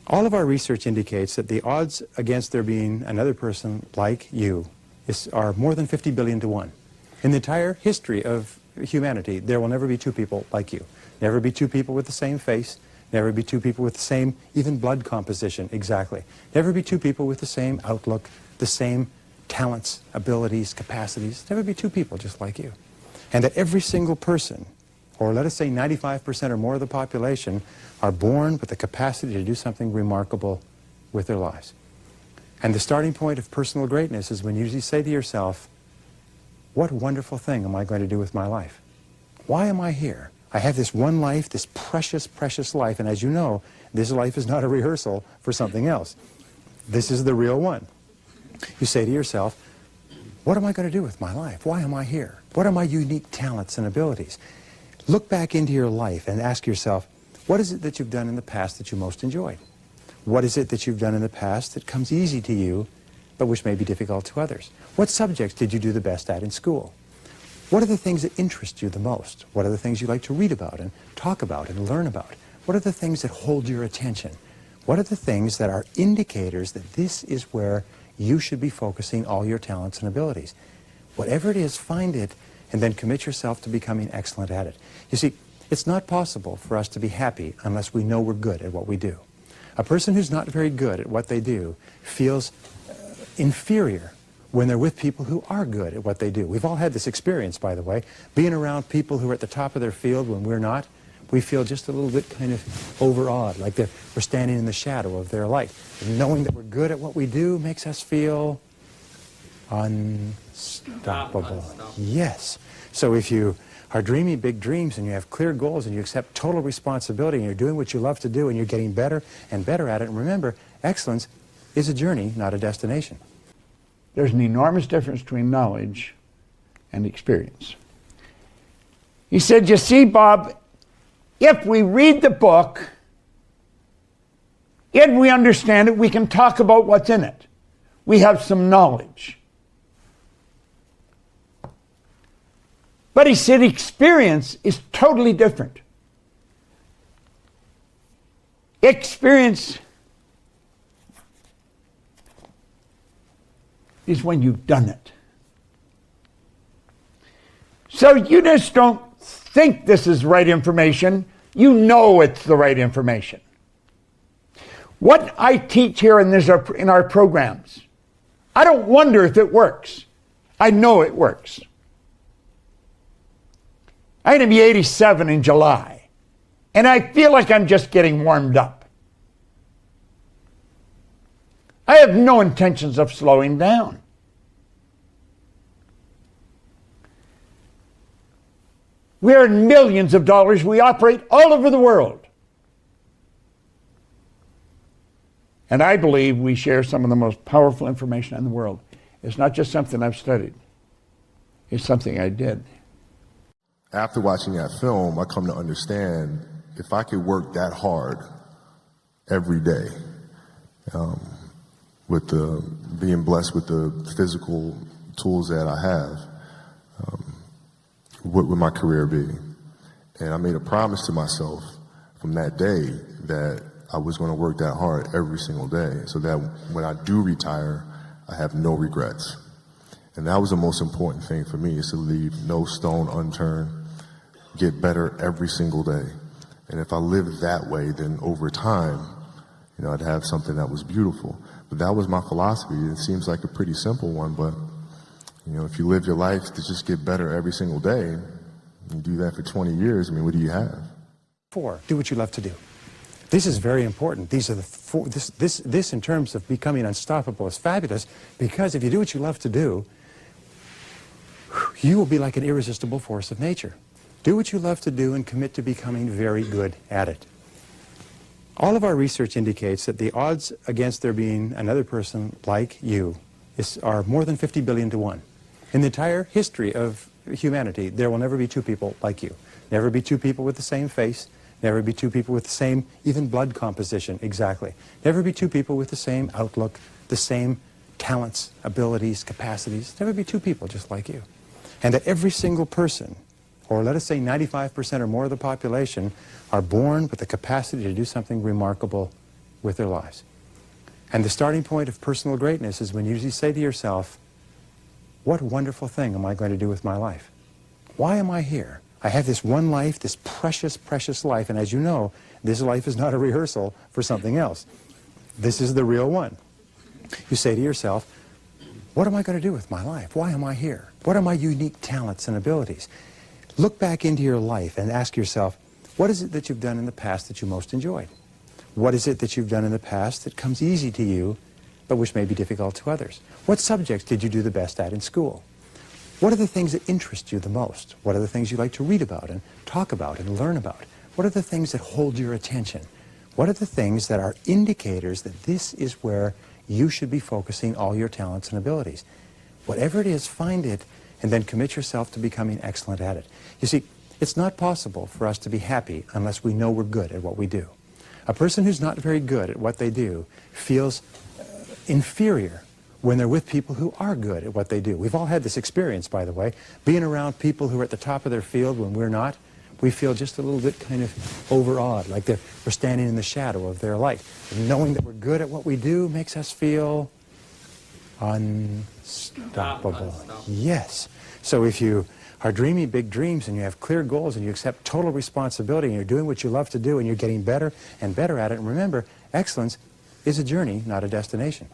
All of our research indicates that the odds against there being another person like you are more than 50 billion to 1. In the entire history of humanity, there will never be two people like you. Never be two people with the same face. Never be two people with the same, even blood composition, exactly. Never be two people with the same outlook, the same talents, abilities, capacities. Never be two people just like you. And that every single person, or let us say 95% or more of the population, are born with the capacity to do something remarkable with their lives. And the starting point of personal greatness is when you say to yourself, what wonderful thing am I going to do with my life? Why am I here? I have this one life, this precious, precious life, and as you know, this life is not a rehearsal for something else. This is the real one. You say to yourself, what am I going to do with my life? Why am I here? What are my unique talents and abilities? Look back into your life and ask yourself, what is it that you've done in the past that you most enjoyed? What is it that you've done in the past that comes easy to you, but which may be difficult to others? What subjects did you do the best at in school? What are the things that interest you the most? What are the things you like to read about and talk about and learn about? What are the things that hold your attention? What are the things that are indicators that this is where you should be focusing all your talents and abilities? Whatever it is, find it, and then commit yourself to becoming excellent at it. You see, it's not possible for us to be happy unless we know we're good at what we do. A person who's not very good at what they do feels inferior when they're with people who are good at what they do. We've all had this experience, by the way, being around people who are at the top of their field when we're not. We feel just a little bit kind of overawed, like we're standing in the shadow of their light. And knowing that we're good at what we do makes us feel unstoppable. Yes. So if you are dreaming big dreams and you have clear goals and you accept total responsibility and you're doing what you love to do and you're getting better and better at it, and remember, excellence is a journey, not a destination. There's an enormous difference between knowledge and experience. He said, you see, Bob, if we read the book, if we understand it, we can talk about what's in it. We have some knowledge. But he said experience is totally different. Experience is when you've done it. So you just don't think this is right information. You know it's the right information. What I teach here in our programs, I don't wonder if it works. I know it works. I'm going to be 87 in July, and I feel like I'm just getting warmed up. I have no intentions of slowing down. We earn millions of dollars. We operate all over the world. And I believe we share some of the most powerful information in the world. It's not just something I've studied. It's something I did. After watching that film, I come to understand if I could work that hard every day, with being blessed with the physical tools that I have, what would my career be? And I made a promise to myself from that day that I was going to work that hard every single day so that when I do retire, I have no regrets. And that was the most important thing for me, is to leave no stone unturned, get better every single day. And if I lived that way, then over time, I'd have something that was beautiful. But that was my philosophy. It seems like a pretty simple one, but if you live your life to just get better every single day, you do that for 20 years, what do you have? 4, do what you love to do. This is very important. These are the 4, this in terms of becoming unstoppable is fabulous, because if you do what you love to do, you will be like an irresistible force of nature. Do what you love to do and commit to becoming very good at it. All of our research indicates that the odds against there being another person like you are more than 50 billion to 1. In the entire history of humanity, there will never be two people like you. Never be two people with the same face. Never be two people with the same, even blood composition, exactly. Never be two people with the same outlook, the same talents, abilities, capacities. Never be two people just like you. And that every single person, or let us say 95% or more of the population, are born with the capacity to do something remarkable with their lives. And the starting point of personal greatness is when you usually say to yourself, what wonderful thing am I going to do with my life? Why am I here? I have this one life, this precious, precious life, and as you know, this life is not a rehearsal for something else. This is the real one. You say to yourself, what am I going to do with my life? Why am I here? What are my unique talents and abilities? Look back into your life and ask yourself, what is it that you've done in the past that you most enjoyed? What is it that you've done in the past that comes easy to you, but which may be difficult to others? What subjects did you do the best at in school? What are the things that interest you the most? What are the things you like to read about and talk about and learn about? What are the things that hold your attention? What are the things that are indicators that this is where you should be focusing all your talents and abilities? Whatever it is, find it, and then commit yourself to becoming excellent at it. You see, it's not possible for us to be happy unless we know we're good at what we do. A person who's not very good at what they do feels inferior when they're with people who are good at what they do. We've all had this experience, by the way, being around people who are at the top of their field when we're not. We feel just a little bit kind of overawed, like we're standing in the shadow of their light. And knowing that we're good at what we do makes us feel unstoppable. Yes. So if you are dreaming big dreams and you have clear goals and you accept total responsibility and you're doing what you love to do and you're getting better and better at it, and remember, excellence is a journey, not a destination.